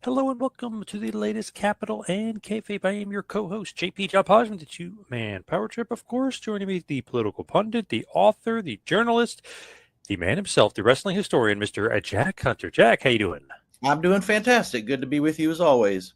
Hello and welcome to the latest Capital and Kayfabe. I am your co-host, JP John Podman, the two-man power trip, of course. Joining me, the political pundit, the author, the journalist, the man himself, the wrestling historian, Mr. Jack Hunter. Jack, how you doing? I'm doing fantastic. Good to be with you as always.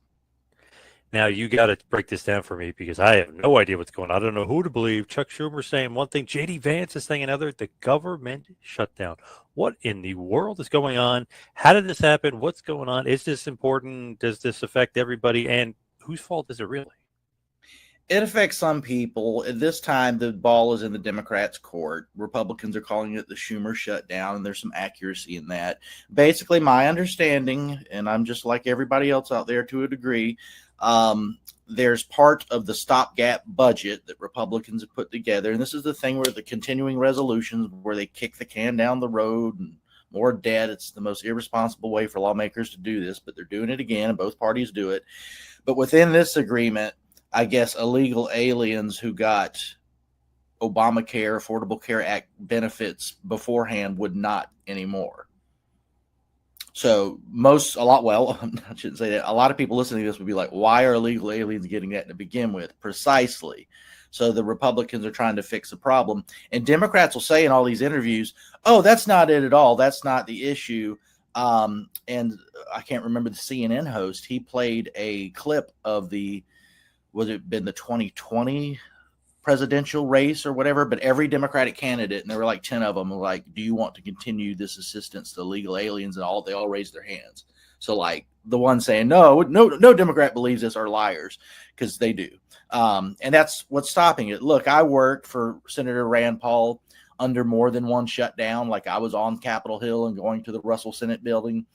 Now, you got to break this down for me because I have no idea what's going on. I don't know who to believe. Chuck Schumer saying one thing, JD Vance is saying another. The government shutdown. What in the world is going on? How did this happen? What's going on? Is this important? Does this affect everybody? And whose fault is it really? It affects some people. At this time, the ball is in the Democrats' court. Republicans are calling it the Schumer shutdown, and there's some accuracy in that. Basically, my understanding, and I'm just like everybody else out there to a degree, there's part of the stopgap budget that Republicans have put together. And this is the thing where the continuing resolutions, where they kick the can down the road and more debt. It's the most irresponsible way for lawmakers to do this, but they're doing it again, and both parties do it. But within this agreement, I guess illegal aliens who got Obamacare, Affordable Care Act benefits beforehand would not anymore. So I shouldn't say that. A lot of people listening to this would be like, why are illegal aliens getting that to begin with? Precisely. So the Republicans are trying to fix the problem. And Democrats will say in all these interviews, oh, that's not it at all. That's not the issue. And I can't remember the CNN host. He played a clip of was it been the 2020 presidential race or whatever, but every Democratic candidate, and there were like 10 of them, were like, do you want to continue this assistance to illegal aliens? And they all raised their hands. So like the ones saying no Democrat believes this are liars, because they do. And that's what's stopping it. Look, I worked for Senator Rand Paul under more than one shutdown. Like I was on Capitol Hill and going to the Russell Senate building.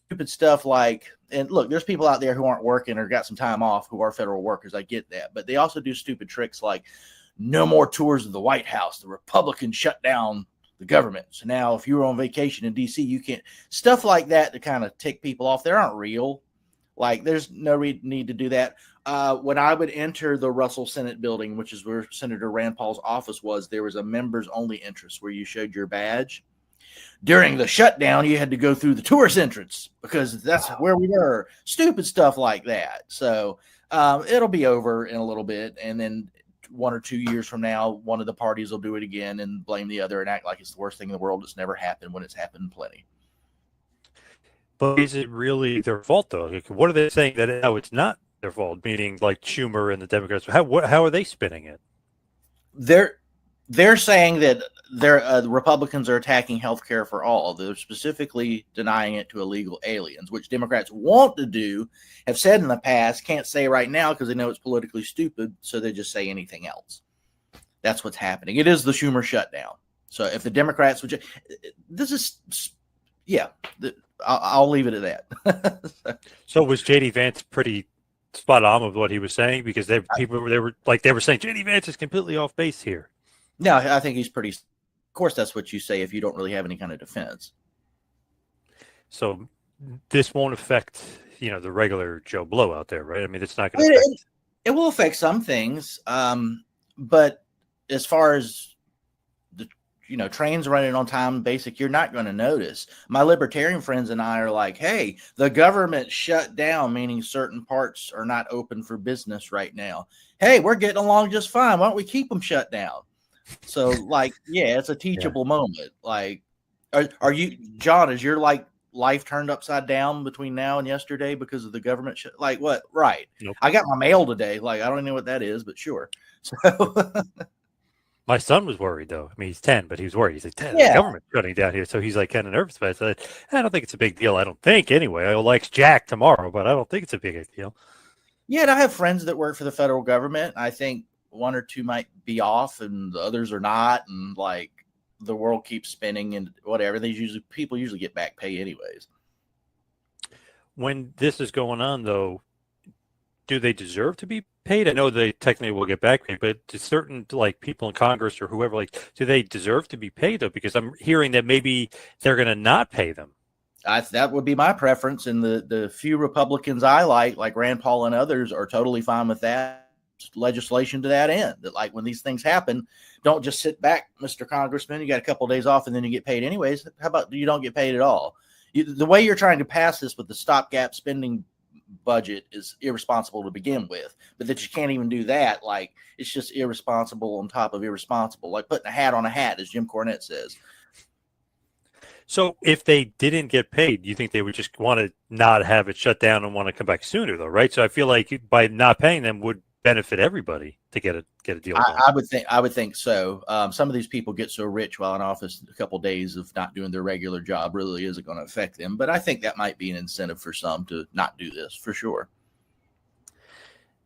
Stupid stuff like, and look, there's people out there who aren't working or got some time off who are federal workers. I get that. But they also do stupid tricks like no more tours of the White House. The Republicans shut down the government. So now if you're on vacation in D.C., you can't. Stuff like that to kind of tick people off. They aren't real. Like there's no need to do that. When I would enter the Russell Senate building, which is where Senator Rand Paul's office was, there was a members only entrance where you showed your badge. During the shutdown, you had to go through the tourist entrance because that's where we were. Stupid stuff like that. So it'll be over in a little bit. And then 1 or 2 years from now, one of the parties will do it again and blame the other and act like it's the worst thing in the world. It's never happened when it's happened plenty. But is it really their fault, though? Like, what are they saying that no, it's not their fault? Meaning, like Schumer and the Democrats. How are they spinning it? They're saying that the Republicans are attacking health care for all. They're specifically denying it to illegal aliens, which Democrats want to do, have said in the past, can't say right now because they know it's politically stupid, so they just say anything else. That's what's happening. It is the Schumer shutdown. So if the Democrats would, I'll leave it at that. So was JD Vance pretty spot on with what he was saying? Because they were saying JD Vance is completely off base here. No, I think he's pretty. Of course, that's what you say if you don't really have any kind of defense. So this won't affect, the regular Joe Blow out there, right? I mean, it's not going to affect. It will affect some things, but as far as the trains running on time, basic, you're not going to notice. My libertarian friends and I are like, hey, the government shut down, meaning certain parts are not open for business right now. Hey, we're getting along just fine. Why don't we keep them shut down? So, like, yeah, it's a teachable moment. Like, are you, John, is your life turned upside down between now and yesterday because of the government shit? Like, what? Right. Nope. I got my mail today. Like, I don't even know what that is, but sure. So, my son was worried, though. I mean, he's 10, but he was worried. He's like, 10, the government's shutting down here. So he's like kind of nervous. But I said, I don't think it's a big deal. I don't think anyway. I'll like Jack tomorrow, but I don't think it's a big deal. Yeah, and I have friends that work for the federal government. I think 1 or 2 might be off and the others are not. And like the world keeps spinning and whatever. People usually get back pay anyways. When this is going on, though, do they deserve to be paid? I know they technically will get back paid, but to certain people in Congress or whoever, do they deserve to be paid, though? Because I'm hearing that maybe they're going to not pay them. That would be my preference. And the few Republicans I like Rand Paul and others, are totally fine with that legislation to that end. That like when these things happen, don't just sit back, Mr. Congressman. You got a couple of days off and then you get paid anyways. How about you don't get paid at all? The way you're trying to pass this with the stopgap spending budget is irresponsible to begin with, but that you can't even do that, like, it's just irresponsible on top of irresponsible, like putting a hat on a hat, as Jim Cornette says. So if they didn't get paid, you think they would just want to not have it shut down and want to come back sooner, though, right? So I feel like by not paying them would benefit everybody to get a deal done. I would think so. Some of these people get so rich while in office, a couple of days of not doing their regular job really isn't going to affect them. But I think that might be an incentive for some to not do this, for sure.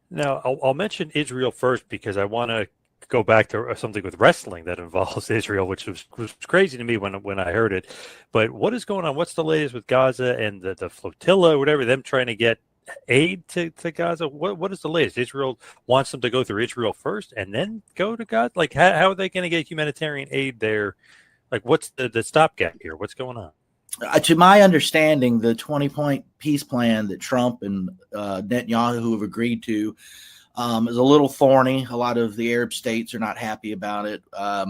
Now, I'll mention Israel first because I want to go back to something with wrestling that involves Israel, which was crazy to me when I heard it. But what is going on? What's the latest with Gaza and the flotilla, whatever, them trying to get aid to Gaza? What is the latest? Israel wants them to go through Israel first and then go to Gaza? Like, how are they going to get humanitarian aid there? Like, what's the stopgap here? What's going on? To my understanding, the 20-point peace plan that Trump and Netanyahu have agreed to is a little thorny. A lot of the Arab states are not happy about it. I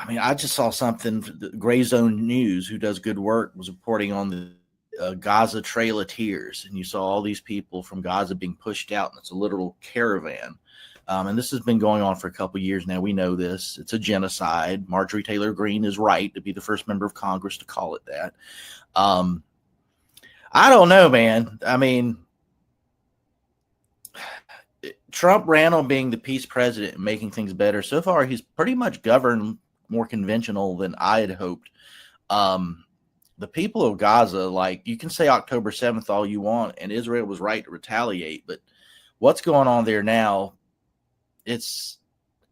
mean, I just saw something, Gray Zone News, who does good work, was reporting on the Gaza Trail of Tears. And you saw all these people from Gaza being pushed out, and it's a literal caravan. And this has been going on for a couple of years now. We know this. It's a genocide. Marjorie Taylor Greene is right to be the first member of Congress to call it that. I don't know, man. I mean, Trump ran on being the peace president and making things better. So far, he's pretty much governed more conventional than I had hoped. The people of Gaza, like, you can say October 7th all you want, and Israel was right to retaliate, but what's going on there now, it's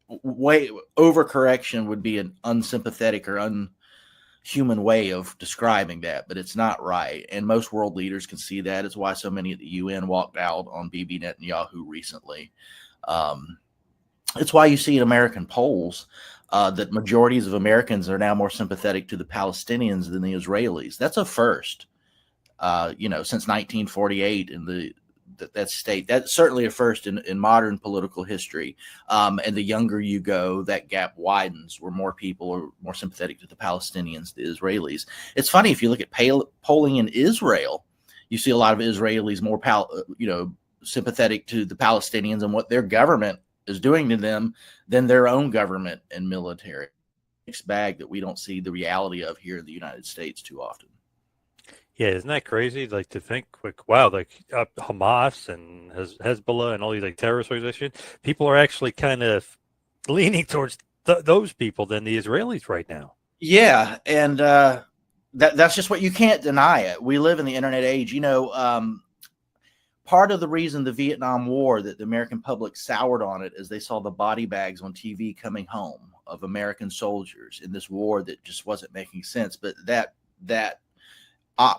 way overcorrection would be an unsympathetic or unhuman way of describing that, but it's not right. And most world leaders can see that. It's why so many at the UN walked out on Bibi Netanyahu recently. It's why you see in American polls that majorities of Americans are now more sympathetic to the Palestinians than the Israelis. That's a first, since 1948 in that state. That's certainly a first in modern political history. And the younger you go, that gap widens, where more people are more sympathetic to the Palestinians, the Israelis. It's funny, if you look at polling in Israel, you see a lot of Israelis more sympathetic to the Palestinians and what their government is doing to them than their own government and military. Mixed bag that we don't see the reality of here in the United States too often. Yeah, isn't that crazy? Like, to think, like, wow, like Hamas and Hezbollah and all these like terrorist organizations, people are actually kind of leaning towards those people than the Israelis right now. Yeah, and that's just what you can't deny it. We live in the internet age. Part of the reason the Vietnam War, that the American public soured on it, is they saw the body bags on TV coming home of American soldiers in this war that just wasn't making sense. But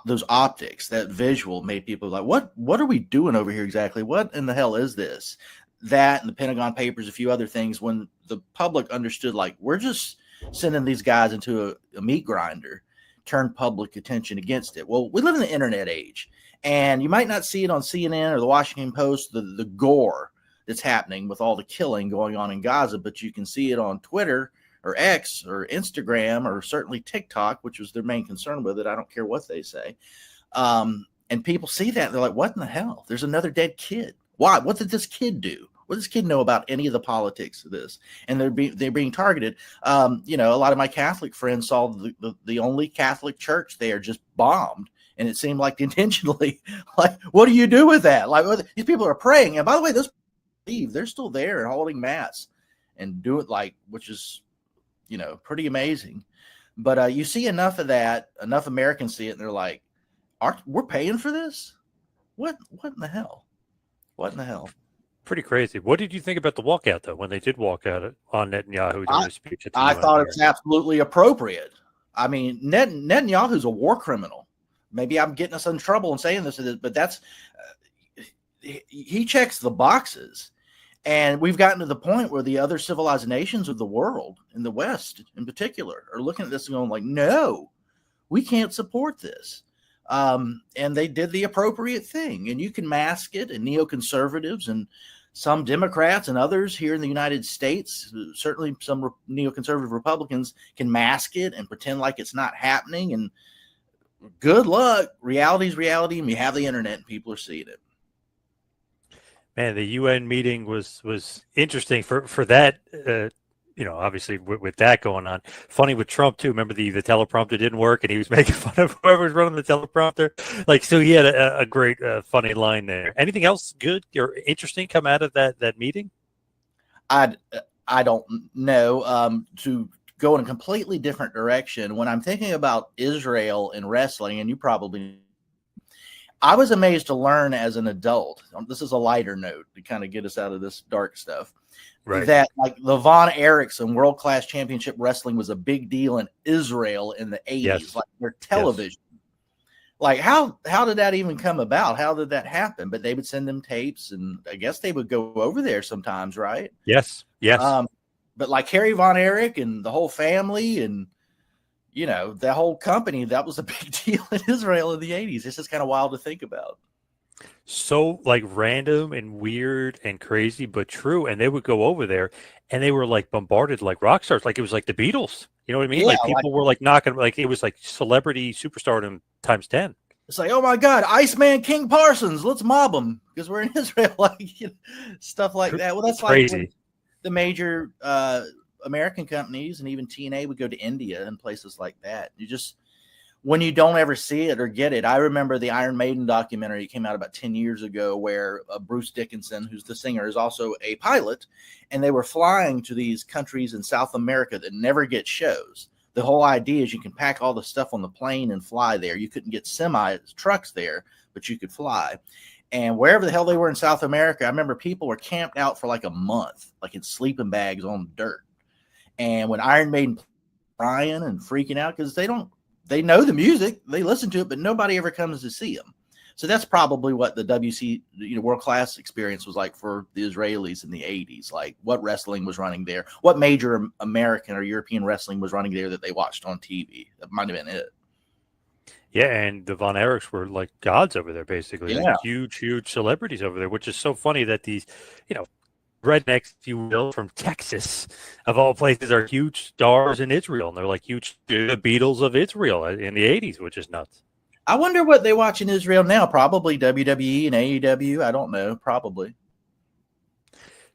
those optics, that visual, made people like, what are we doing over here exactly? What in the hell is this? That and the Pentagon Papers, a few other things, when the public understood, like, we're just sending these guys into a meat grinder, turned public attention against it. Well, we live in the internet age, and you might not see it on CNN or the Washington Post, the gore that's happening with all the killing going on in Gaza, but you can see it on Twitter or X or Instagram or certainly TikTok, which was their main concern with it. I don't care what they say. And people see that, and they're like, what in the hell? There's another dead kid. Why? What did this kid do? What does this kid know about any of the politics of this? And they're being targeted. A lot of my Catholic friends saw the only Catholic church there just bombed. And it seemed like intentionally, like, what do you do with that? Like, these people are praying. And by the way, they're still there and holding mass and do it, like, which is, pretty amazing. But you see enough of that, enough Americans see it, and they're like, we're paying for this? What in the hell? What in the hell? Pretty crazy. What did you think about the walkout, though, when they did walk out on Netanyahu during the speech at the I UN thought there? it's absolutely appropriate. I mean, Netanyahu's a war criminal. Maybe I'm getting us in trouble and saying this, but that's he checks the boxes. And we've gotten to the point where the other civilized nations of the world, in the West in particular, are looking at this and going like, no, we can't support this. And they did the appropriate thing. And you can mask it, and neoconservatives and some Democrats and others here in the United States, certainly some neoconservative Republicans, can mask it and pretend like it's not happening. And good luck. Reality's reality, and we have the internet, and people are seeing it. Man, the UN meeting was interesting for that. Obviously with that going on. Funny with Trump too. Remember the teleprompter didn't work, and he was making fun of whoever was running the teleprompter. Like, so he had a great funny line there. Anything else good or interesting come out of that meeting? I don't know. To go in a completely different direction, when I'm thinking about Israel and wrestling, and you probably, I was amazed to learn as an adult. This is a lighter note to kind of get us out of this dark stuff. Right. That like the Von Erichsen World Class Championship Wrestling was a big deal in Israel in the 80s, yes. Like their television. Yes. Like how did that even come about? How did that happen? But they would send them tapes, and I guess they would go over there sometimes, right? Yes, yes. But like Harry Von Erich and the whole family, and the whole company, that was a big deal in Israel in the 80s. It's just kind of wild to think about. So like random and weird and crazy, but true. And they would go over there, and they were like bombarded like rock stars, like it was like the Beatles. You know what I mean? Yeah, like people were like knocking, like it was like celebrity superstardom times 10. It's like, oh my God, Iceman King Parsons, let's mob him because we're in Israel, like stuff like that. Well, that's crazy. Like the major American companies and even TNA would go to India and places like that. You just, when you don't ever see it or get it. I remember the Iron Maiden documentary came out about 10 years ago where Bruce Dickinson, who's the singer, is also a pilot, and they were flying to these countries in South America that never get shows. The whole idea is you can pack all the stuff on the plane and fly there. You couldn't get trucks there, but you could fly. And wherever the hell they were in South America, I remember people were camped out for like a month, like in sleeping bags on dirt. And when Iron Maiden crying and freaking out because they know the music, they listen to it, but nobody ever comes to see them. So that's probably what the World Class experience was like for the Israelis in the 80s. Like what wrestling was running there, what major American or European wrestling was running there that they watched on TV. That might have been it. Yeah, and the Von Erichs were like gods over there, basically. Yeah. Like huge celebrities over there, which is so funny that these, rednecks, if you will, from Texas, of all places, are huge stars in Israel, and they're like huge the Beatles of Israel in the 80s, which is nuts. I wonder what they watch in Israel now. Probably WWE and AEW. I don't know. Probably.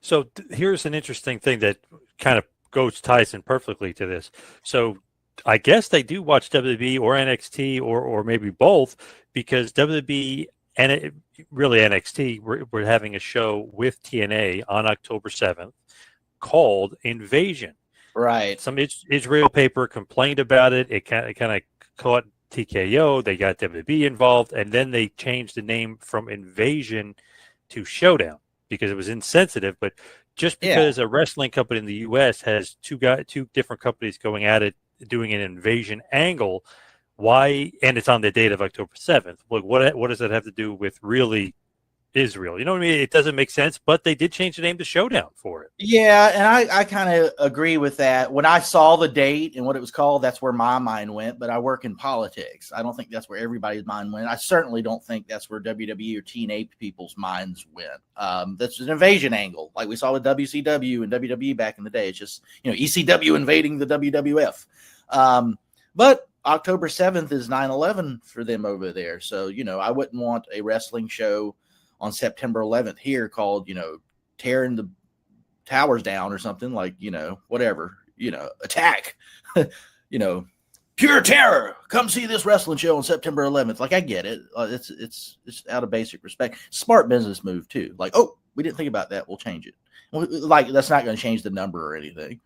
So here's an interesting thing that kind of ties in perfectly to this. So I guess they do watch WWE or NXT or maybe both, because WWE and really NXT, we're having a show with TNA on October 7th called Invasion. Right. Some Israel paper complained about it. It kind of caught TKO. They got WWE involved, and then they changed the name from Invasion to Showdown because it was insensitive. But just because a wrestling company in the U.S. has two different companies going at it, doing an invasion angle, why? And it's on the date of October 7th. Like, what does that have to do with really Israel? You know what I mean? It doesn't make sense, but they did change the name to Showdown for it. Yeah, and I kind of agree with that. When I saw the date and what it was called, that's where my mind went, but I work in politics. I don't think that's where everybody's mind went. I certainly don't think that's where WWE or TNA people's minds went. That's an invasion angle, like we saw with WCW and WWE back in the day. It's just, ECW invading the WWF. But October 7th is 9/11 for them over there. So, I wouldn't want a wrestling show on September 11th here called, tearing the towers down or something, like, whatever, attack, pure terror. Come see this wrestling show on September 11th. Like, I get it. It's out of basic respect. Smart business move too. Like, oh, we didn't think about that. We'll change it. Like, that's not going to change the number or anything.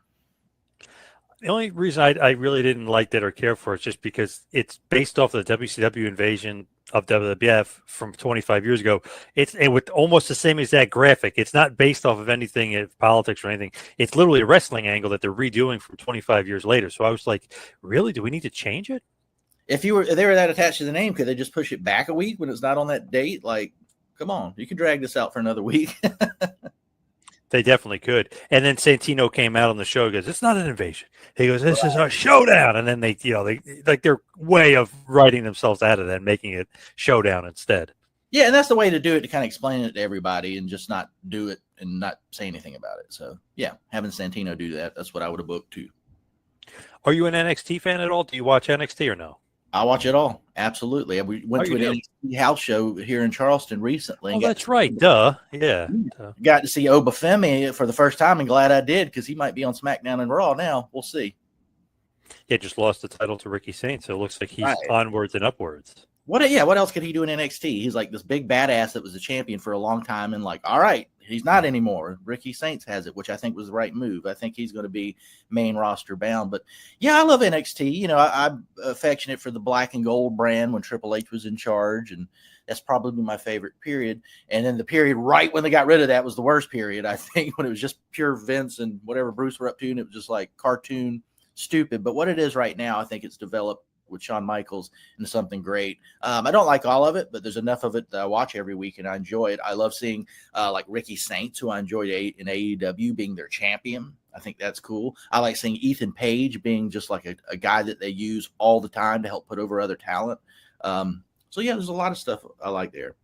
The only reason I really didn't like that or care for it is just because it's based off of the WCW invasion of WWF from 25 years ago. It's with almost the same exact graphic. It's not based off of anything in politics or anything. It's literally a wrestling angle that they're redoing from 25 years later. So I was like, really? Do we need to change it? If they were that attached to the name, could they just push it back a week when it's not on that date? Like, come on, you can drag this out for another week. They definitely could. And then Santino came out on the show and goes, it's not an invasion. He goes, this is a showdown. And then they their way of writing themselves out of that and making it Showdown instead. Yeah, and that's the way to do it, to kind of explain it to everybody and just not do it and not say anything about it. So, yeah, having Santino do that, that's what I would have booked too. Are you an NXT fan at all? Do you watch NXT or no? I watch it all. Absolutely. We went to an NXT house show here in Charleston recently. Oh, that's right. Duh. Yeah. Got to see Obafemi for the first time, and glad I did because he might be on SmackDown and Raw now. We'll see. Yeah, just lost the title to Ricky Saints, so it looks like he's onwards and upwards. What else could he do in NXT? He's like this big badass that was a champion for a long time, and like, all right, he's not anymore. Ricky Saints has it, which I think was the right move. I think he's going to be main roster bound. But yeah, I love NXT. You know, I'm affectionate for the black and gold brand when Triple H was in charge, and that's probably my favorite period. And then the period right when they got rid of that was the worst period, I think, when it was just pure Vince and whatever Bruce were up to, and it was just like cartoon stupid. But what it is right now, I think it's developed with Shawn Michaels into something great. I don't like all of it, but there's enough of it that I watch every week and I enjoy it. I love seeing like Ricky Saints, who I enjoyed in AEW, being their champion. I think that's cool. I like seeing Ethan Page being just like a guy that they use all the time to help put over other talent. So yeah, there's a lot of stuff I like there.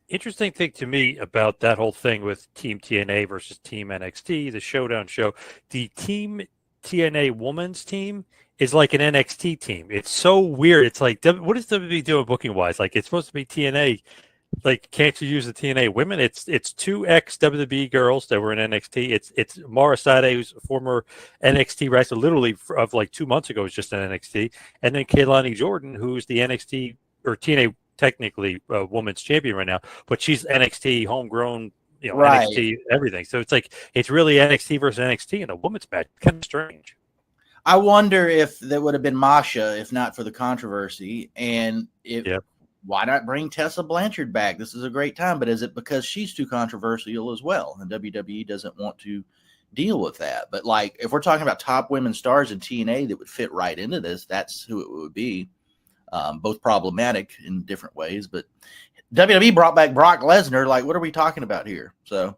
Interesting thing to me about that whole thing with Team TNA versus Team NXT, the Showdown show, the Team TNA women's team is like an NXT team. It's so weird. It's like, what is WWE doing booking wise? Like, it's supposed to be TNA. Like, can't you use the TNA women? It's two ex WWE girls that were in NXT. It's Mara Sade, who's a former NXT wrestler, literally of like 2 months ago, was just in NXT, and then Kaylani Jordan, who's the NXT or TNA technically women's champion right now, but she's NXT homegrown. You know, right. NXT, everything. So it's like, it's really NXT versus NXT in a women's match. Kind of strange. I wonder if that would have been Masha if not for the controversy. And why not bring Tessa Blanchard back? This is a great time. But is it because she's too controversial as well? And WWE doesn't want to deal with that. But like, if we're talking about top women stars in TNA that would fit right into this, that's who it would be. Both problematic in different ways, but WWE brought back Brock Lesnar. Like, what are we talking about here? So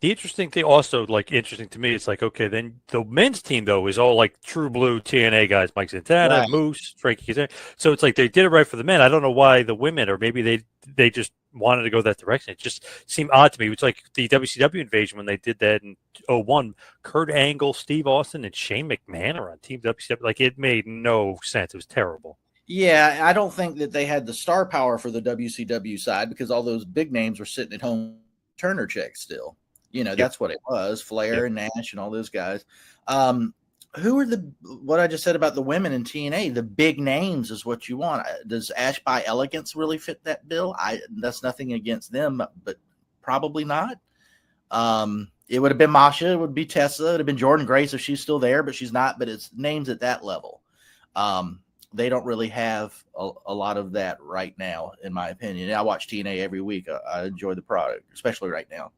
the interesting thing also, like, interesting to me, it's like, okay, then the men's team, though, is all like true blue TNA guys, Mike Santana, right. Moose, Frankie Kazarian. So it's like they did it right for the men. I don't know why the women, or maybe they just wanted to go that direction. It just seemed odd to me. It's like the WCW invasion when they did that in 2001. Kurt Angle, Steve Austin, and Shane McMahon are on Team WCW. Like, it made no sense. It was terrible. Yeah, I don't think that they had the star power for the WCW side because all those big names were sitting at home Turner checks still. You know, that's what it was. Flair and Nash and all those guys. Who are what I just said about the women in TNA? The big names is what you want. Does Ash by Elegance really fit that bill? That's nothing against them, but probably not. It would have been Masha. It would be Tessa. It would have been Jordan Grace if she's still there, but she's not. But it's names at that level. They don't really have a lot of that right now, in my opinion. I watch TNA every week. I enjoy the product, especially right now.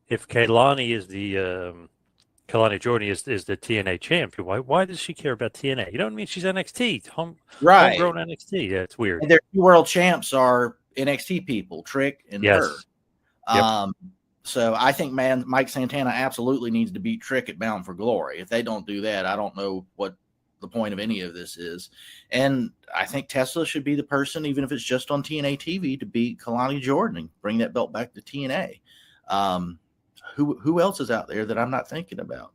If Kaylani is Kaylani Jordan is the TNA champion, why does she care about TNA? You know what I mean? She's NXT, right? Homegrown NXT. Yeah, it's weird. And their two world champs are NXT people, Trick and her. Yep. So I think, Mike Santana absolutely needs to beat Trick at Bound for Glory. If they don't do that, I don't know what the point of any of this is. And I think Tessa should be the person, even if it's just on TNA TV, to beat Kalani Jordan and bring that belt back to TNA. Who else is out there that I'm not thinking about?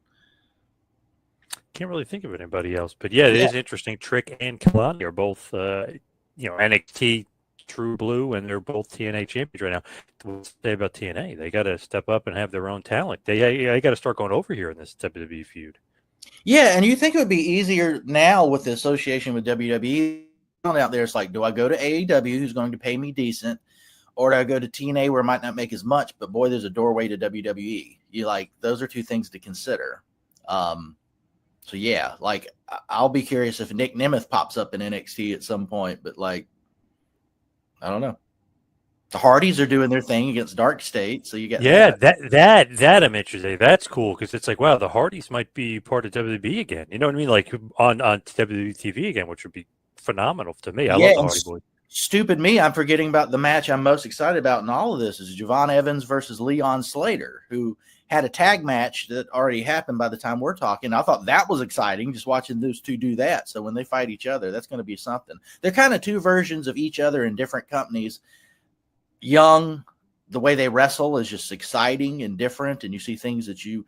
Can't really think of anybody else, but it is interesting. Trick and Kalani are both, NXT True Blue, and they're both TNA champions right now. What to say about TNA? They got to step up and have their own talent. They got to start going over here in this WWE feud. Yeah, and you think it would be easier now with the association with WWE out there? It's like, do I go to AEW, who's going to pay me decent, or do I go to TNA where I might not make as much, but boy, there's a doorway to WWE? Those are two things to consider. So yeah, like I'll be curious if Nick Nemeth pops up in NXT at some point, but like, I don't know. The Hardys are doing their thing against Dark State, so you get that I'm interested. That's cool because it's like, wow, the Hardys might be part of WWE again. You know what I mean? Like on WWE TV again, which would be phenomenal to me. I love the Hardy Boys. Stupid me, I'm forgetting about the match I'm most excited about in all of this is Javon Evans versus Leon Slater, who had a tag match that already happened by the time we're talking. I thought that was exciting, just watching those two do that. So when they fight each other, that's going to be something. They're kind of two versions of each other in different companies. Young, the way they wrestle is just exciting and different, and you see things that you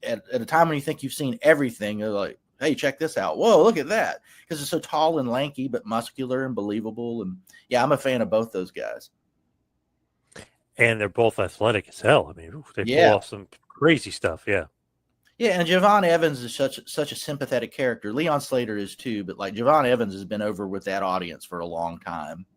at a time when you think you've seen everything, they're like, hey, check this out. Whoa, look at that. Because it's so tall and lanky, but muscular and believable. And yeah, I'm a fan of both those guys. And they're both athletic as hell. I mean, they pull off some crazy stuff. Yeah. Yeah, and Javon Evans is such a sympathetic character. Leon Slater is too, but like Javon Evans has been over with that audience for a long time.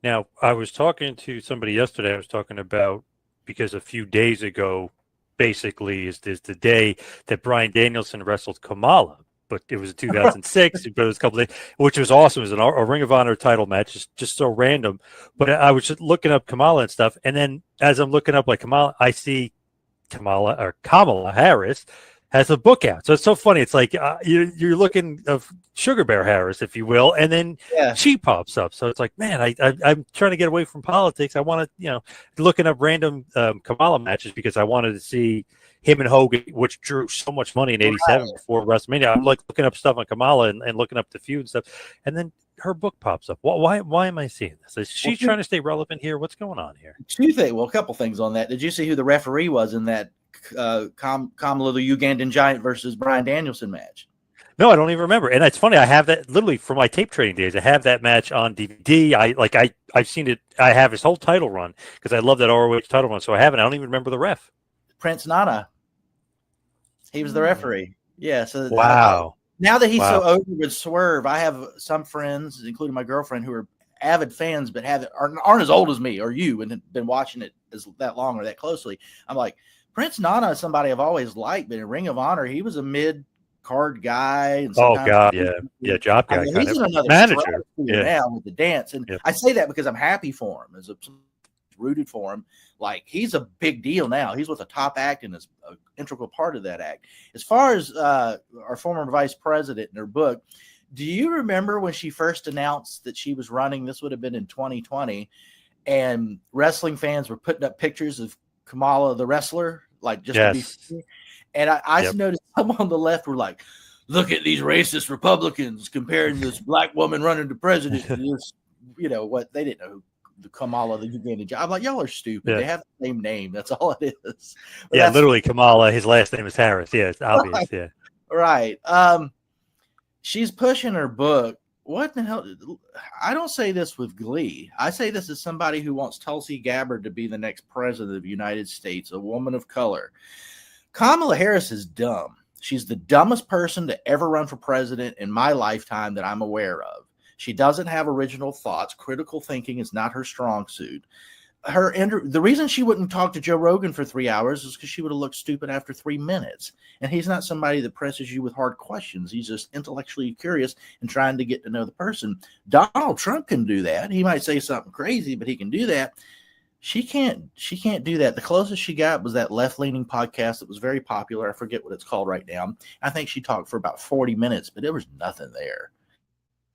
Now, I was talking to somebody yesterday. I was talking about, because a few days ago, basically, is the day that Bryan Danielson wrestled Kamala. But it was in 2006, but it was a couple days, which was awesome. It was a Ring of Honor title match, just so random. But I was just looking up Kamala and stuff, and then as I'm looking up like Kamala, I see Kamala Harris has a book out. So it's so funny. It's like you're looking of Sugar Bear Harris, if you will, and then she pops up. So it's like, man, I'm trying to get away from politics. I want to, looking up random Kamala matches because I wanted to see him and Hogan, which drew so much money in '87 before WrestleMania. I'm like looking up stuff on Kamala and looking up the feud and stuff, and then her book pops up. Why am I seeing this? Is she trying to stay relevant here? What's going on here? Two things. Well, a couple things on that. Did you see who the referee was in that Kamala the Ugandan Giant versus Bryan Danielson match? No, I don't even remember. And it's funny. I have that literally from my tape trading days. I have that match on DVD. I've seen it. I have his whole title run because I love that ROH title run. So I haven't. I don't even remember the ref. Prince Nana. He was the referee. Yeah. So wow. Now that he's so over with Swerve, I have some friends, including my girlfriend, who are avid fans but aren't as old as me or you and have been watching it that long or that closely. I'm like, Prince Nana is somebody I've always liked, but in Ring of Honor, he was a mid-card guy. And job guy. He's in another manager now with the dance. And I say that because I'm happy for him, rooted for him. Like, he's a big deal now. He's with a top act and is an integral part of that act. As far as our former vice president in her book, do you remember when she first announced that she was running? This would have been in 2020, and wrestling fans were putting up pictures of Kamala the wrestler, like just to be funny. And I noticed some on the left were like, look at these racist Republicans comparing this black woman running to president to this, what they didn't know who the Kamala the Ugandan. I'm like, y'all are stupid. They have the same name. That's all it is. But literally Kamala. His last name is Harris. Yeah, it's obvious. Yeah, right. She's pushing her book. What the hell? I don't say this with glee. I say this as somebody who wants Tulsi Gabbard to be the next president of the United States, a woman of color. Kamala Harris is dumb. She's the dumbest person to ever run for president in my lifetime that I'm aware of. She doesn't have original thoughts. Critical thinking is not her strong suit. The reason she wouldn't talk to Joe Rogan for 3 hours is because she would have looked stupid after 3 minutes. And he's not somebody that presses you with hard questions. He's just intellectually curious and trying to get to know the person. Donald Trump can do that. He might say something crazy, but he can do that. She can't do that. The closest she got was that left-leaning podcast that was very popular. I forget what it's called right now. I think she talked for about 40 minutes, but there was nothing there.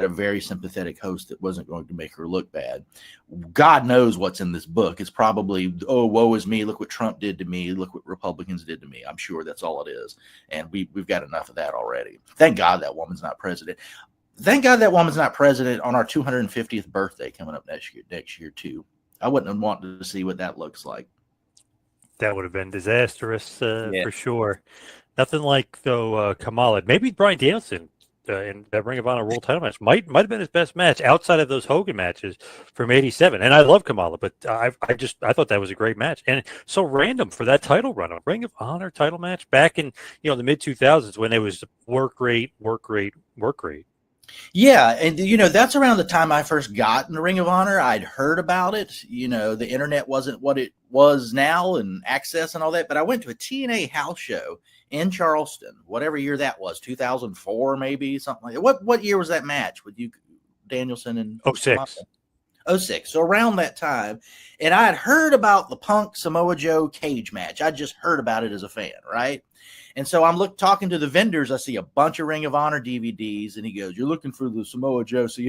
A very sympathetic host that wasn't going to make her look bad. God knows what's in this book. It's probably, oh, woe is me. Look what Trump did to me. Look what Republicans did to me. I'm sure that's all it is. And we've got enough of that already. Thank God that woman's not president. Thank God that woman's not president on our 250th birthday coming up next year too. I wouldn't have wanted to see what that looks like. That would have been disastrous for sure. Nothing like, though, Kamala. Maybe Bryan Danielson in that Ring of Honor World Title match might have been his best match outside of those Hogan matches from '87. And I love Kamala, but I thought that was a great match and so random for that title run, a Ring of Honor title match back in the mid 2000s when it was work rate. Yeah, and that's around the time I first got in the Ring of Honor. I'd heard about it. The internet wasn't what it was now and access and all that, but I went to a TNA house show in Charleston, whatever year that was, 2004 maybe, something like that. What year was that match with you, Danielson, and 06? 06. So around that time, and I had heard about the Punk Samoa Joe cage match. I just heard about it as a fan, right? And so I'm talking to the vendors. I see a bunch of Ring of Honor DVDs, and he goes, "You're looking for the Samoa Joe." So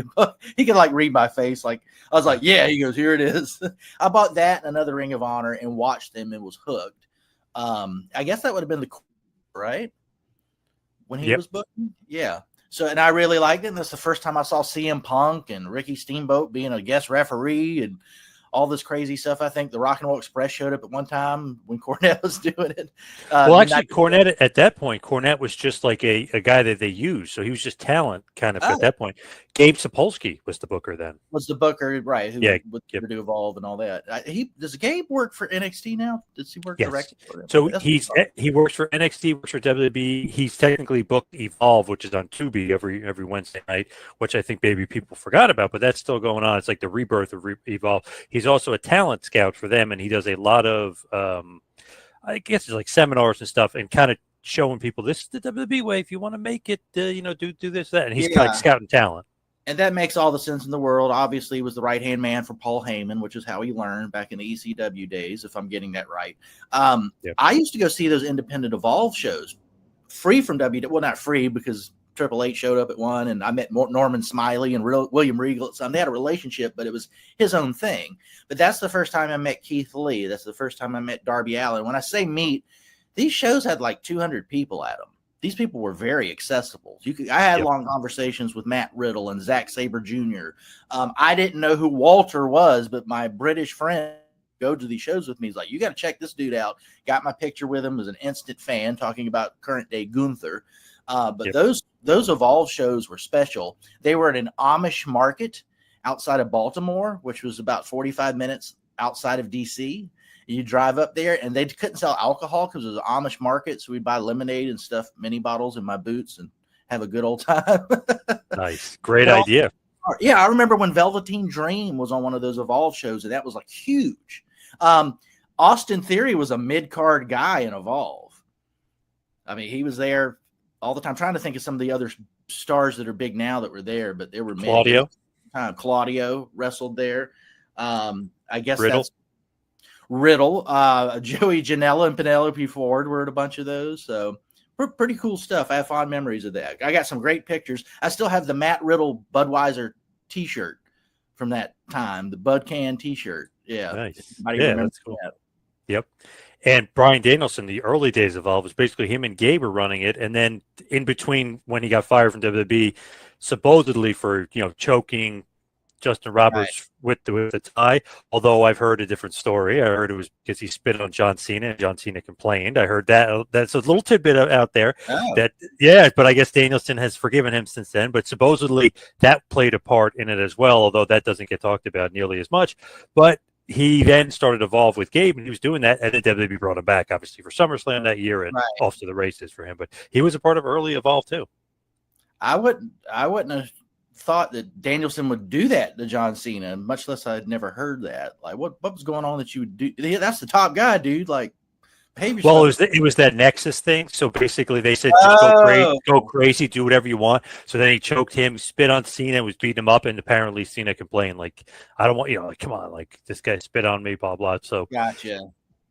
he can read my face. Like I was like, "Yeah." He goes, "Here it is." I bought that and another Ring of Honor and watched them and was hooked. I guess that would have been right when he was booking. Yeah. So, and I really liked it. And that's the first time I saw CM Punk and Ricky Steamboat being a guest referee and all this crazy stuff. I think the Rock and Roll Express showed up at one time when Cornette was doing it. Well, actually, Cornette at that point, Cornette was just like a guy that they used, so he was just talent kind of at that point. Gabe Sapolsky was the booker then. Was the booker, right? Who would yep. do Evolve and all that. Does Gabe work for NXT now? Does he work directly for them? So he works for NXT, works for WWE. He's technically booked Evolve, which is on Tubi every Wednesday night, which I think maybe people forgot about, but that's still going on. It's like the rebirth of Evolve. He's also a talent scout for them, and he does a lot of I guess it's like seminars and stuff, and kind of showing people this is the WWE way. If you want to make it, do this, that, and he's like scouting talent. And that makes all the sense in the world. Obviously, he was the right-hand man for Paul Heyman, which is how he learned back in the ECW days, if I'm getting that right. I used to go see those independent Evolve shows, free from WWE. Well, not free because Triple H showed up at one, and I met Norman Smiley and William Regal at some. They had a relationship, but it was his own thing. But that's the first time I met Keith Lee. That's the first time I met Darby Allin. When I say meet, these shows had like 200 people at them. These people were very accessible. I had long conversations with Matt Riddle and Zack Sabre Jr. I didn't know who Walter was, but my British friend go to these shows with me. He's like, you got to check this dude out. Got my picture with him as an instant fan talking about current day Gunther. But those Evolve shows were special. They were at an Amish market outside of Baltimore, which was about 45 minutes outside of DC. You drive up there, and they couldn't sell alcohol because it was an Amish market. So we'd buy lemonade and stuff, mini bottles in my boots, and have a good old time. Nice. Great idea. Yeah, I remember when Velveteen Dream was on one of those Evolve shows, and that was like huge. Austin Theory was a mid-card guy in Evolve. I mean, he was there all the time. I'm trying to think of some of the other stars that are big now that were there, but there were Claudio. Claudio wrestled there. I guess Riddle. That's Riddle. Joey Janela and Penelope Ford were at a bunch of those. So pretty cool stuff. I have fond memories of that. I got some great pictures. I still have the Matt Riddle Budweiser T-shirt from that time, the Bud Can T-shirt. Yeah, nice. That's cool. That. Yep. And Bryan Danielson, the early days of Evolve, was basically him and Gabe were running it, and then in between when he got fired from WWE, supposedly for choking Justin Roberts with the tie. Although I've heard a different story. I heard it was because he spit on John Cena and John Cena complained. I heard that. That's a little tidbit out there. But I guess Danielson has forgiven him since then. But supposedly that played a part in it as well, although that doesn't get talked about nearly as much. But he then started Evolve with Gabe, and he was doing that, and then WWE brought him back, obviously, for SummerSlam that year, and off to the races for him. But he was a part of early Evolve too. I wouldn't have thought that Danielson would do that to John Cena, much less I'd never heard that. Like, what was going on that you would do? That's the top guy, dude. Like, behave yourself. Well, it was that Nexus thing. So basically, they said just go crazy, do whatever you want. So then he choked him, spit on Cena, was beating him up, and apparently Cena complained, like, I don't want like, come on, like this guy spit on me, blah blah. So gotcha.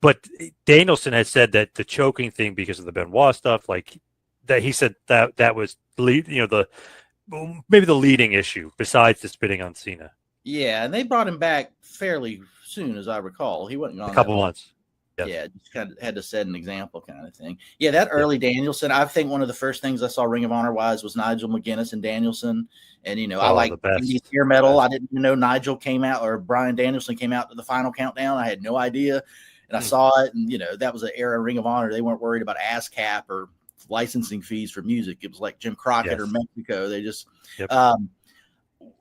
But Danielson had said that the choking thing because of the Benoit stuff, like that, he said that was maybe the leading issue besides the spitting on Cena. Yeah, and they brought him back fairly soon, as I recall. He wasn't gone a couple months. Yes. Yeah, just kind of had to set an example kind of thing. Yeah, that early Danielson, I think one of the first things I saw Ring of Honor wise was Nigel McGuinness and Danielson. And, I like indie tier metal. I didn't even know Nigel came out or Bryan Danielson came out to the Final Countdown. I had no idea. And I saw it, and, that was an era of Ring of Honor. They weren't worried about ASCAP or licensing fees for music. It was like Jim Crockett or Mexico. They just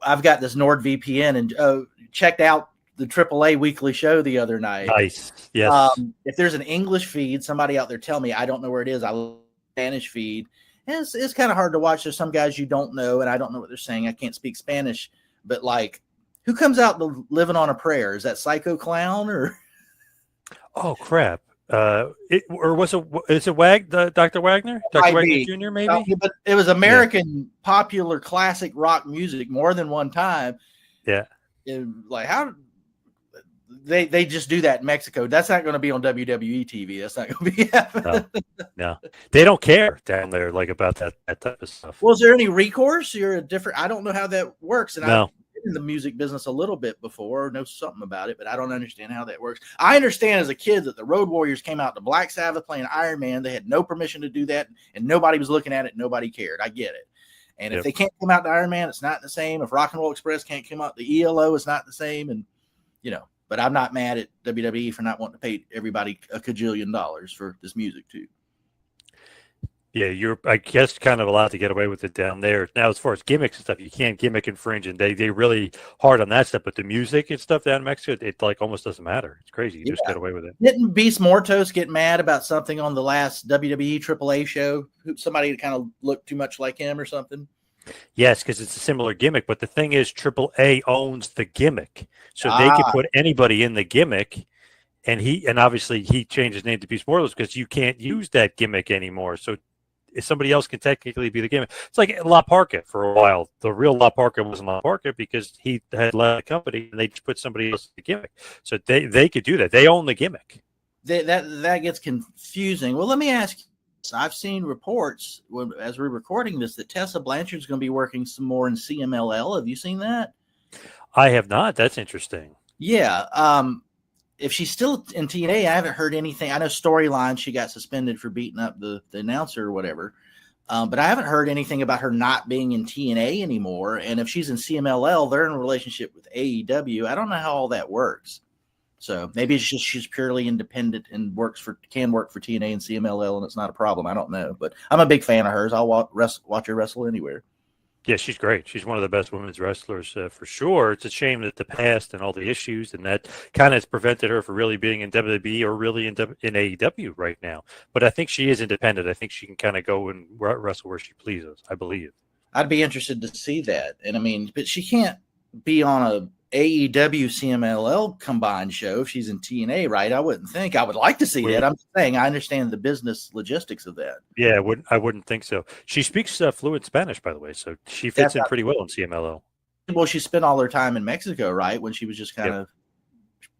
I've got this NordVPN and checked out the AAA weekly show the other night. Nice. Yes. If there's an English feed, somebody out there tell me. I don't know where it is. I love Spanish feed. And it's kind of hard to watch. There's some guys you don't know, and I don't know what they're saying. I can't speak Spanish, but like, who comes out living on a prayer? Is that Psycho Clown or? Oh crap! Is it Dr. Wagner? Dr. Wagner Jr. Maybe. But it was American popular classic rock music more than one time. Yeah. Like how they just do that in Mexico. That's not going to be on WWE TV. That's not going to be happening. No, they don't care down there like about that type of stuff. Well, is there any recourse? I don't know how that works. And no. I've been in the music business a little bit before, know something about it, but I don't understand how that works. I understand as a kid that the Road Warriors came out to Black Sabbath playing Iron Man. They had no permission to do that, and nobody was looking at it. Nobody cared. I get it. And if they can't come out to Iron Man, it's not the same. If Rock and Roll Express can't come out to ELO, it's not the same. And, But I'm not mad at WWE for not wanting to pay everybody a cajillion dollars for this music too. Yeah, you're, I guess, kind of allowed to get away with it down there. Now, as far as gimmicks and stuff, you can't gimmick infringe, and they really hard on that stuff. But the music and stuff down in Mexico, it like almost doesn't matter. It's crazy. You just get away with it. Didn't Beast Mortos get mad about something on the last WWE AAA show? Somebody kind of looked too much like him or something? Yes, because it's a similar gimmick. But the thing is, AAA owns the gimmick, so they can put anybody in the gimmick. And obviously he changed his name to Beast Mortos because you can't use that gimmick anymore. So somebody else can technically be the gimmick. It's like La Parka for a while. The real La Parka wasn't La Parka because he had left the company and they just put somebody else in the gimmick. So they could do that. They own the gimmick. That gets confusing. Well, let me ask you. I've seen reports as we're recording this that Tessa Blanchard's going to be working some more in CMLL. Have you seen that? I have not. That's interesting. Yeah. If she's still in TNA, I haven't heard anything. I know Storyline, she got suspended for beating up the announcer or whatever. But I haven't heard anything about her not being in TNA anymore. And if she's in CMLL, they're in a relationship with AEW. I don't know how all that works. So maybe it's just she's purely independent and can work for TNA and CMLL, and it's not a problem. I don't know. But I'm a big fan of hers. I'll watch her wrestle anywhere. Yeah, she's great. She's one of the best women's wrestlers for sure. It's a shame that the past and all the issues and that kind of has prevented her from really being in WWE or really in AEW right now. But I think she is independent. I think she can kind of go and wrestle where she pleases, I believe. I'd be interested to see that. And I mean, but she can't be on a AEW CMLL combined show if she's in TNA, right? I wouldn't think. I would like to see that. I'm saying I understand the business logistics of that. Yeah, I wouldn't think so. She speaks fluent Spanish, by the way, so she fits in pretty well in CMLL. Well, she spent all her time in Mexico, right? When she was just kind of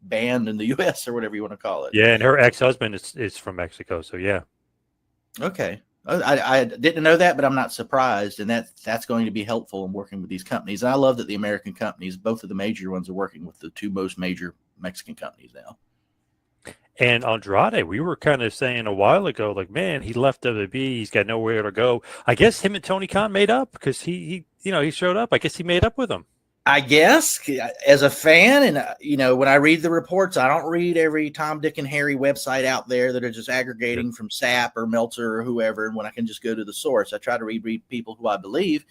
banned in the U.S. or whatever you want to call it. Yeah, and her ex-husband is from Mexico, so yeah. Okay. I didn't know that, but I'm not surprised, and that's going to be helpful in working with these companies. And I love that the American companies, both of the major ones, are working with the two most major Mexican companies now. And Andrade, we were kind of saying a while ago, like, man, he left WWE, he's got nowhere to go. I guess him and Tony Khan made up because he showed up. I guess he made up with him. I guess as a fan, and when I read the reports, I don't read every Tom, Dick, and Harry website out there that are just aggregating from SAP or Meltzer or whoever, and when I can just go to the source. I try to read people who I believe.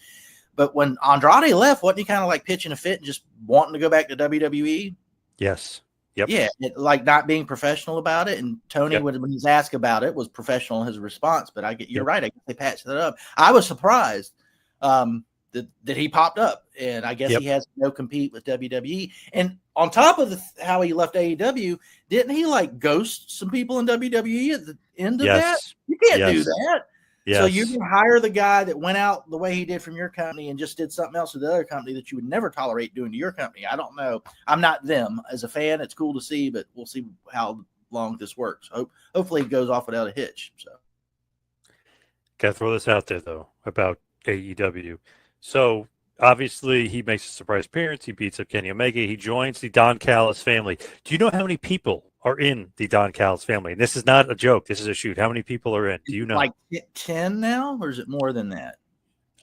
But when Andrade left, wasn't he kind of like pitching a fit and just wanting to go back to WWE? Yes. Yep. Yeah, like not being professional about it. And Tony, when he's asked about it, was professional in his response. But you're right. I guess they patched that up. I was surprised. That he popped up, and I guess he has no compete with WWE. And on top of how he left AEW, didn't he like ghost some people in WWE at the end of that? You can't do that. Yes. So you can hire the guy that went out the way he did from your company and just did something else with the other company that you would never tolerate doing to your company. I don't know. I'm not them. As a fan, it's cool to see, but we'll see how long this works. Hopefully it goes off without a hitch. So, gotta throw this out there though about AEW. So obviously he makes a surprise appearance. He beats up Kenny Omega. He joins the Don Callis family. Do you know how many people are in the Don Callis family? And this is not a joke. This is a shoot. How many people are in? Do you know? Like 10 now, or is it more than that?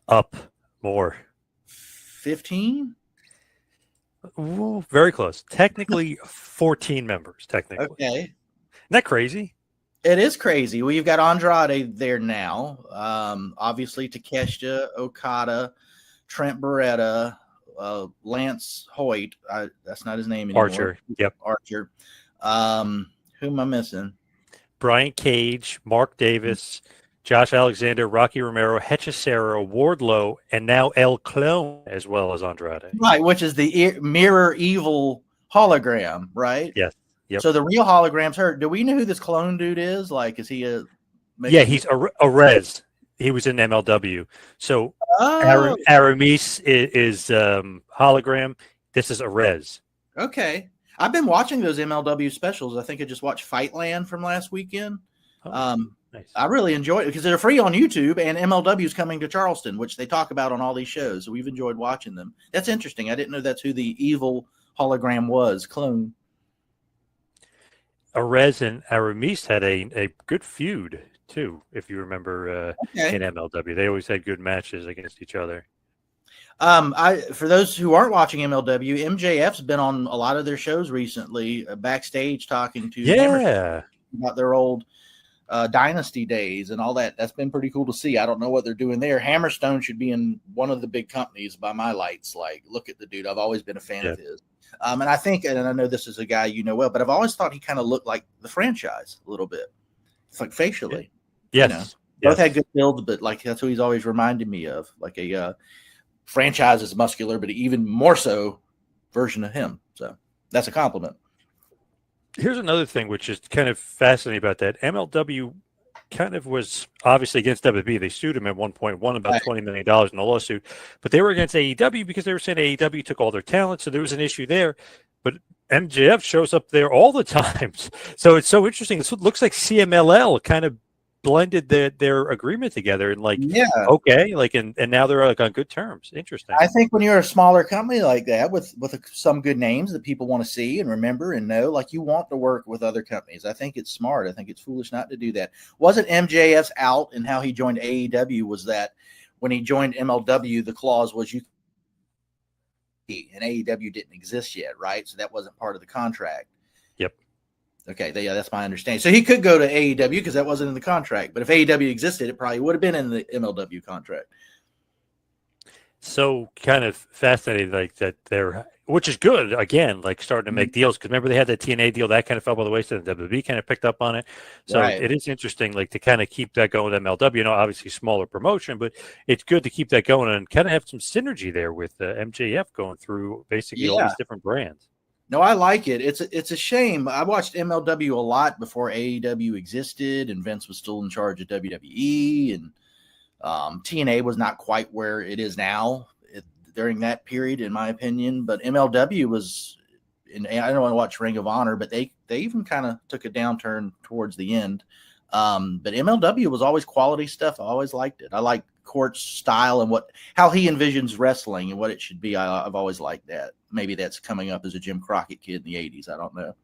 Up more. 15? Ooh, very close. Technically 14 members, technically. Okay. Isn't that crazy? It is crazy. Well, you've got Andrade there now. Obviously, Takeshita, Okada, Trent Beretta, Lance Hoyt. That's not his name anymore. Archer. Yep. Archer. Who am I missing? Brian Cage, Mark Davis, Josh Alexander, Rocky Romero, Hechicero, Wardlow, and now El Clone, as well as Andrade. Right, which is the Mirror Evil hologram, right? Yes. Yep. So the real hologram's hurt. Do we know who this clone dude is? Like, is he a? Yeah, he's a Rez. He was in MLW. So Aramis is hologram. This is a Rez. Okay, I've been watching those MLW specials. I think I just watched Fightland from last weekend. Nice. I really enjoyed it because they're free on YouTube, and MLW is coming to Charleston, which they talk about on all these shows. So we've enjoyed watching them. That's interesting. I didn't know that's who the evil hologram was. Clone. Arez and Aramis had a good feud too, if you remember, in MLW. They always had good matches against each other. For those who aren't watching MLW, MJF's been on a lot of their shows recently, backstage talking to Hammerstone Yeah. about their old Dynasty days and all that. That's been pretty cool to see. I don't know what they're doing there. Hammerstone should be in one of the big companies by my lights. Like, look at the dude. I've always been a fan of his. And I think, and I know this is a guy you know well, but I've always thought he kind of looked like the franchise a little bit. It's like facially. Yes. Both had good builds, but like that's who he's always reminded me of. Like a franchise is muscular, but even more so version of him. So that's a compliment. Here's another thing which is kind of fascinating about that. MLW kind of was obviously against WWE. They sued him at one point, won about $20 million in the lawsuit, but they were against AEW because they were saying AEW took all their talent, so there was an issue there. But MJF shows up there all the times. So it's so interesting. It looks like CMLL kind of blended their agreement together and okay, and now they're like on good terms. Interesting. I think when you're a smaller company like that with some good names that people want to see and remember and know, like you want to work with other companies. I think it's smart. I think it's foolish not to do that. Wasn't MJF's out and how he joined AEW was that when he joined MLW, the clause was you and AEW didn't exist yet, right? So that wasn't part of the contract. Yep. Okay, that's my understanding. So he could go to AEW because that wasn't in the contract. But if AEW existed, it probably would have been in the MLW contract. So kind of fascinating, like that which is good, again, like starting to make deals. Because remember, they had that TNA deal that kind of fell by the wayside, and WWE kind of picked up on it. So It is interesting, like to kind of keep that going with MLW. Obviously smaller promotion, but it's good to keep that going and kind of have some synergy there with MJF going through basically all these different brands. No, I like it. It's a shame. I watched MLW a lot before AEW existed, and Vince was still in charge of WWE, and TNA was not quite where it is now during that period, in my opinion. But MLW was, and I don't want to watch Ring of Honor, but they even kind of took a downturn towards the end. But MLW was always quality stuff. I always liked it. I like Court's style and how he envisions wrestling and what it should be. I've always liked that. Maybe that's coming up as a Jim Crockett kid in the 80s. I don't know.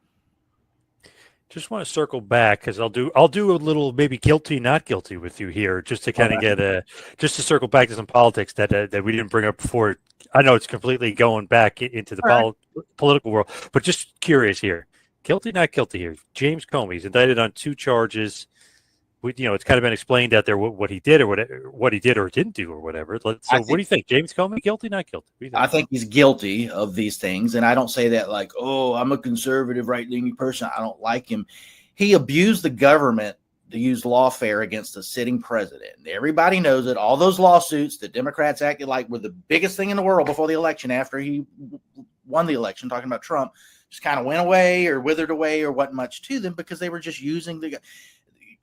Just want to circle back because I'll do a little maybe guilty, not guilty with you here, just to kind of get just to circle back to some politics that we didn't bring up before. I know it's completely going back into the political world, but just curious here, guilty, not guilty here. James Comey's indicted on 2 charges. It's kind of been explained out there what he did or what he did or didn't do or whatever. So what do you think? James Comey, guilty, not guilty? I think he's guilty of these things. And I don't say that like, oh, I'm a conservative, right-leaning person. I don't like him. He abused the government to use lawfare against a sitting president. Everybody knows it. All those lawsuits that Democrats acted like were the biggest thing in the world before the election, after he won the election, talking about Trump, just kind of went away or withered away or wasn't much to them because they were just using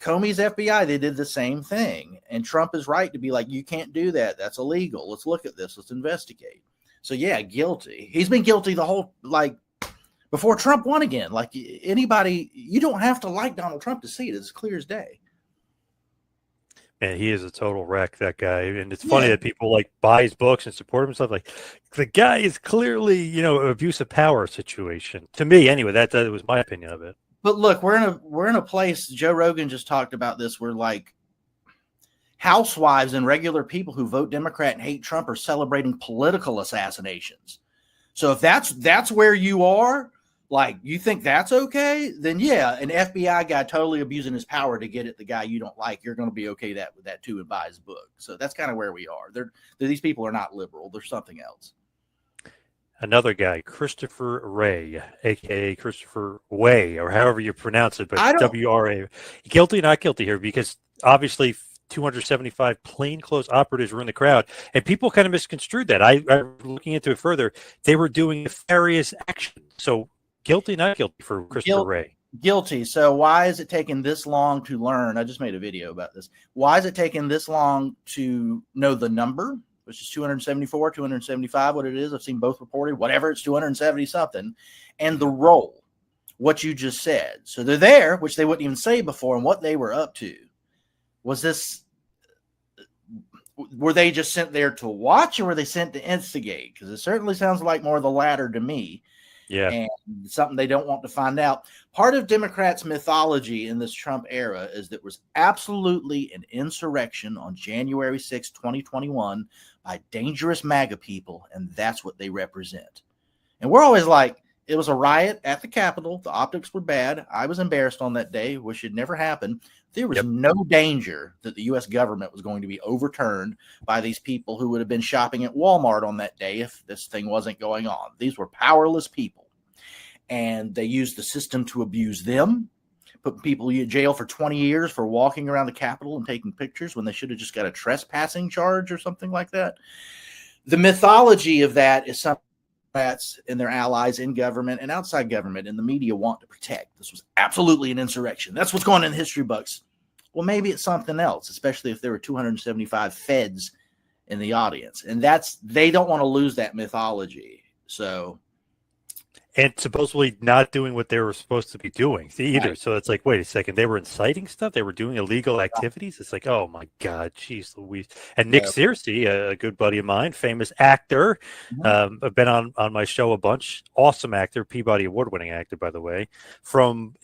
Comey's FBI, they did the same thing. And Trump is right to be like, you can't do that. That's illegal. Let's look at this. Let's investigate. So, yeah, guilty. He's been guilty the whole, before Trump won again. Like, anybody, you don't have to like Donald Trump to see it. It's clear as day. Man, he is a total wreck, that guy. And it's funny that people, buy his books and support him and stuff. Like, the guy is clearly, abuse of power situation. To me, anyway, that was my opinion of it. But look, we're in a place. Joe Rogan just talked about this. Where housewives and regular people who vote Democrat and hate Trump are celebrating political assassinations. So if that's where you are, you think that's okay, then yeah, an FBI guy totally abusing his power to get at the guy you don't like, you're going to be okay with that too and buy his book. So that's kind of where we are. These people are not liberal. They're something else. Another guy, Christopher Wray, a.k.a. Christopher Way, or however you pronounce it, but W-R-A. Guilty, not guilty here, because obviously 275 plainclothes operatives were in the crowd, and people kind of misconstrued that. I'm looking into it further. They were doing nefarious action. So guilty, not guilty for Christopher Wray. Guilty. So why is it taking this long to learn? I just made a video about this. Why is it taking this long to know the number? Which is 274, 275, what it is. I've seen both reported, whatever, it's 270 something. And the role, what you just said. So they're there, which they wouldn't even say before, and what they were up to. Were they just sent there to watch, or were they sent to instigate? Because it certainly sounds like more of the latter to me. Yeah. And something they don't want to find out. Part of Democrats' mythology in this Trump era is that was absolutely an insurrection on January 6, 2021 by dangerous MAGA people, and that's what they represent. And we're always like, it was a riot at the Capitol. The optics were bad. I was embarrassed on that day, which had never happened. There was no danger that the U.S. government was going to be overturned by these people who would have been shopping at Walmart on that day if this thing wasn't going on. These were powerless people, and they used the system to abuse them, put people in jail for 20 years for walking around the Capitol and taking pictures when they should have just got a trespassing charge or something like that. The mythology of that is something Democrats and their allies in government and outside government and the media want to protect. This was absolutely an insurrection. That's what's going on in the history books. Well, maybe it's something else, especially if there were 275 feds in the audience. And they don't want to lose that mythology. So, and supposedly not doing what they were supposed to be doing either. Right. So it's like, wait a second, they were inciting stuff. They were doing illegal activities. It's like, oh my God, geez Louise. And Nick Searcy, a good buddy of mine, famous actor, I've been on my show a bunch. Awesome actor, Peabody Award-winning actor, by the way, from,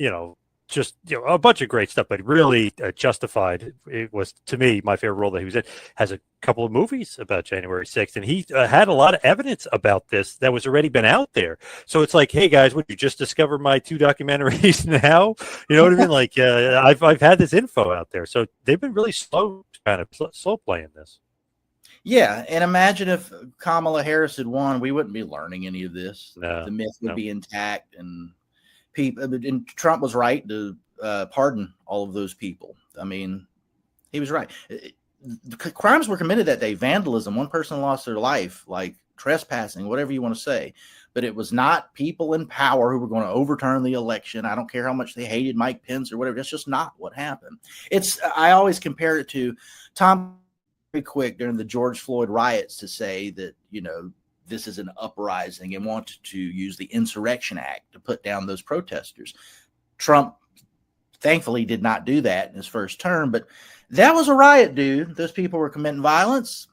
just a bunch of great stuff, but really Justified. It was, to me, my favorite role that he was in. Has a couple of movies about January 6th, and he had a lot of evidence about this that was already been out there. So it's like, hey guys, would you just discover my 2 documentaries now? You know what I mean? Like I've had this info out there, so they've been really slow playing this. Yeah, and imagine if Kamala Harris had won, we wouldn't be learning any of this. No, the myth would be intact, and Trump was right to pardon all of those people. I mean, he was right. The crimes were committed that day. Vandalism. One person lost their life, like trespassing, whatever you want to say. But it was not people in power who were going to overturn the election. I don't care how much they hated Mike Pence or whatever. That's just not what happened. I always compare it to Tom very quick during the George Floyd riots to say that, this is an uprising and wanted to use the Insurrection Act to put down those protesters. Trump, thankfully, did not do that in his first term, but that was a riot, dude. Those people were committing violence.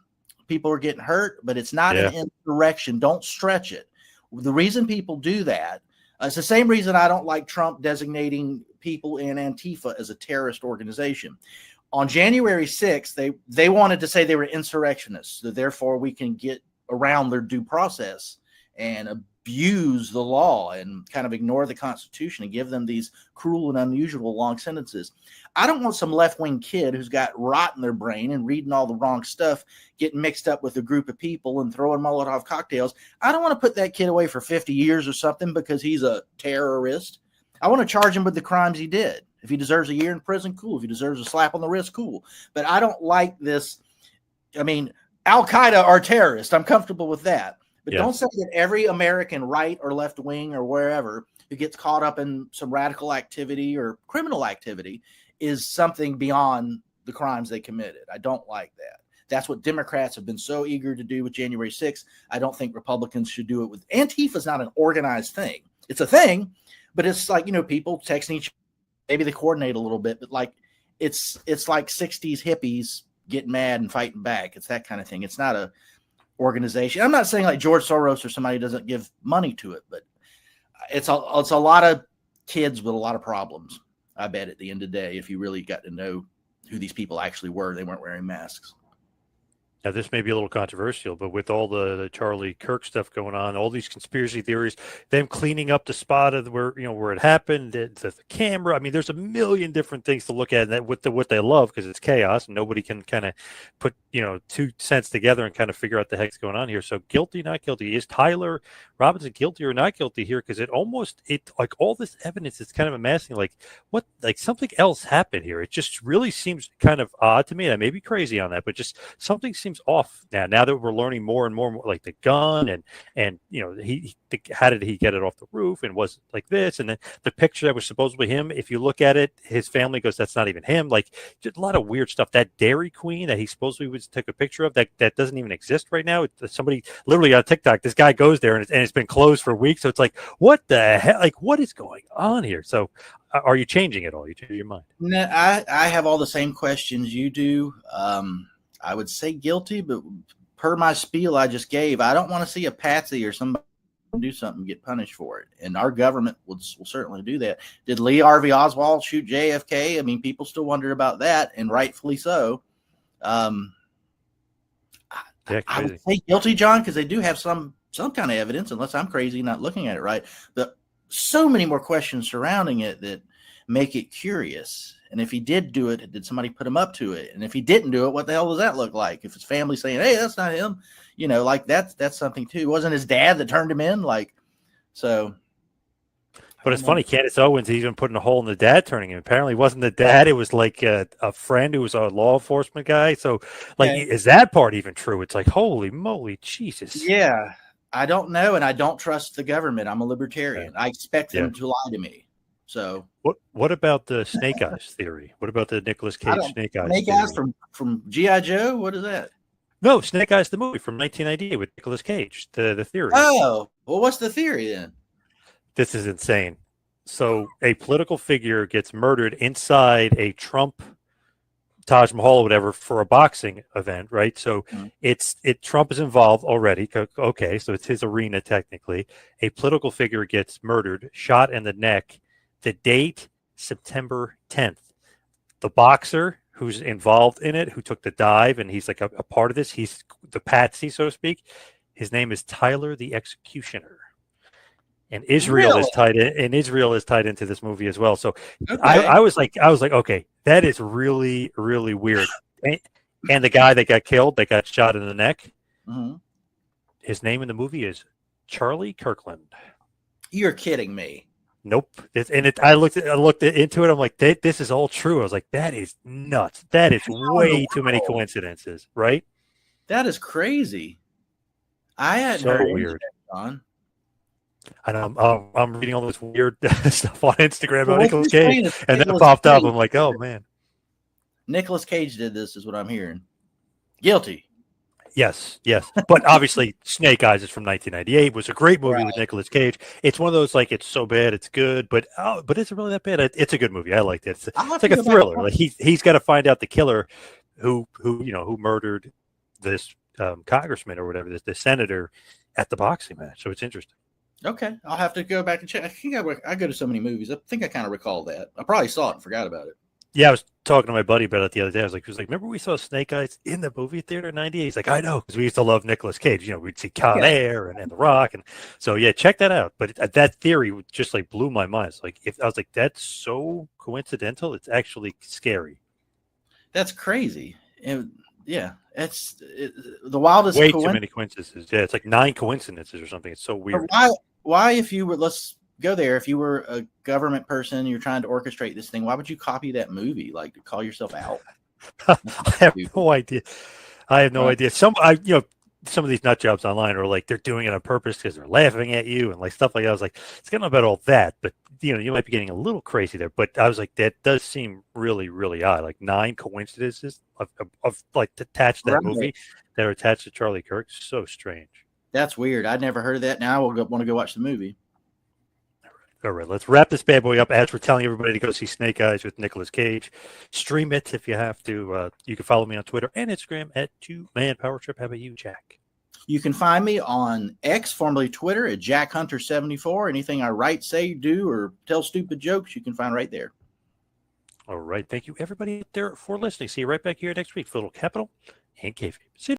People were getting hurt, but it's not an insurrection. Don't stretch it. The reason people do that, it's the same reason I don't like Trump designating people in Antifa as a terrorist organization. On January 6th, they wanted to say they were insurrectionists, so therefore we can get around their due process and abuse the law and kind of ignore the Constitution and give them these cruel and unusual long sentences. I don't want some left-wing kid who's got rot in their brain and reading all the wrong stuff getting mixed up with a group of people and throwing Molotov cocktails. I don't want to put that kid away for 50 years or something because he's a terrorist. I want to charge him with the crimes he did. If he deserves a year in prison, cool. If he deserves a slap on the wrist, cool. But I don't like this. I mean, Al-Qaeda are terrorists. I'm comfortable with that. But don't say that every American right or left wing or wherever who gets caught up in some radical activity or criminal activity is something beyond the crimes they committed. I don't like that. That's what Democrats have been so eager to do with January 6th. I don't think Republicans should do it with Antifa. Is not an organized thing. It's a thing, but it's like, people texting each other. Maybe they coordinate a little bit, but like it's like 60s hippies getting mad and fighting back. It's that kind of thing. It's not a organization. I'm not saying like George Soros or somebody doesn't give money to it, but it's a lot of kids with a lot of problems. I bet at the end of the day, if you really got to know who these people actually were, they weren't wearing masks. Now, this may be a little controversial, but with all the Charlie Kirk stuff going on, all these conspiracy theories, them cleaning up the spot of where it happened, the camera. I mean, there's a million different things to look at, and what they love because it's chaos, and nobody can kind of put 2 cents together and kind of figure out the heck's going on here. So, guilty, not guilty? Is Tyler Robinson guilty or not guilty here? Because it like all this evidence is kind of amassing like something else happened here. It just really seems kind of odd to me. I may be crazy on that, but just something seems off now that we're learning more and more like the gun and how did he get it off the roof and was like this, and then the picture that was supposedly him, if you look at it, his family goes, that's not even him. Like just a lot of weird stuff. That Dairy Queen that he supposedly took a picture of that doesn't even exist right now. Somebody literally on TikTok, this guy goes there and it's been closed for weeks. So it's like, what the hell? Like, what is going on here? So are you changing it all? You change your mind? No, I have all the same questions you do. I would say guilty, but per my spiel I just gave, I don't want to see a patsy or somebody do something get punished for it. And our government will certainly do that. Did Lee Harvey Oswald shoot JFK? I mean, people still wonder about that, and rightfully so. Yeah, I would crazy. say guilty, John, because they do have some kind of evidence, unless I'm crazy not looking at it right. But so many more questions surrounding it that make it curious. And if he did do it, did somebody put him up to it? And if he didn't do it, what the hell does that look like? If his family saying, "Hey, that's not him," like that's something too. It wasn't his dad that turned him in, like so. But it's funny, Candace Owens even putting a hole in the dad turning him. Apparently, it wasn't the dad; it was like a friend who was a law enforcement guy. So, like, Okay. is that part even true? It's like, holy moly, Jesus! Yeah, I don't know, and I don't trust the government. I'm a libertarian. Yeah. I expect them Yeah. to lie to me. So What about the Snake Eyes theory? What about the Nicolas I Cage don't. Snake Eyes Snake Eyes theory? from GI Joe. What is that? No, Snake Eyes the movie from 1998 with Nicolas Cage. The theory. Oh, well, what's the theory then? This is insane. So a political figure gets murdered inside a Trump Taj Mahal or whatever for a boxing event, right? So Trump is involved already. Okay, so it's his arena technically. A political figure gets murdered, shot in the neck. The date, September 10th. The boxer who's involved in it, who took the dive, and he's like a part of this. He's the patsy, so to speak. His name is Tyler the Executioner. And Israel is tied in, and Israel is tied into this movie as well. So I was like, okay, that is really, really weird. And the guy that got killed, that got shot in the neck, his name in the movie is Charlie Kirkland. You're kidding me. Nope. I looked into it. I'm like, this is all true. I was like, that is nuts. That is way too many coincidences, right? That is crazy. I hadn't so heard weird. John. And I'm reading all this weird stuff on Instagram about Nicolas Cage, and that popped up. I'm like, oh man, Nicolas Cage did this, is what I'm hearing. Guilty. Yes, but obviously, Snake Eyes is from 1998. It was a great movie with Nicolas Cage. It's one of those like it's so bad it's good, but is it really that bad? It's a good movie. I liked it. It's like a thriller. Like he's got to find out the killer who murdered this congressman or whatever, this senator at the boxing match. So it's interesting. Okay, I'll have to go back and check. I think I go to so many movies. I think I kind of recall that. I probably saw it and forgot about it. Yeah, I was talking to my buddy about it the other day. He was like, remember we saw Snake Eyes in the movie theater in 98? He's like, I know, because we used to love Nicolas Cage. We'd see Con Air and The Rock. And so, yeah, check that out. But that theory just like blew my mind. It's like, I was like, that's so coincidental. It's actually scary. That's crazy. And yeah, the wildest. Way too many coincidences. Yeah, it's like 9 coincidences or something. It's so weird. Why, if you were, let's go there. If you were a government person, you're trying to orchestrate this thing, why would you copy that movie? Like, to call yourself out? I have no idea. Some of these nut jobs online are like, they're doing it on purpose because they're laughing at you and like stuff like that. I was like, it's getting about all that, but you might be getting a little crazy there. But I was like, that does seem really, really odd. Like 9 coincidences of like attached to that movie that are attached to Charlie Kirk. So strange. That's weird. I'd never heard of that. Now I will want to go watch the movie. All right, let's wrap this bad boy up as we're telling everybody to go see Snake Eyes with Nicolas Cage. Stream it if you have to. You can follow me on Twitter and Instagram at 2Man Power Trip. How about you, Jack? You can find me on X, formerly Twitter, at JackHunter74. Anything I write, say, do, or tell stupid jokes, you can find right there. All right. Thank you, everybody out there, for listening. See you right back here next week for a little Capital and Kayfabe. See you.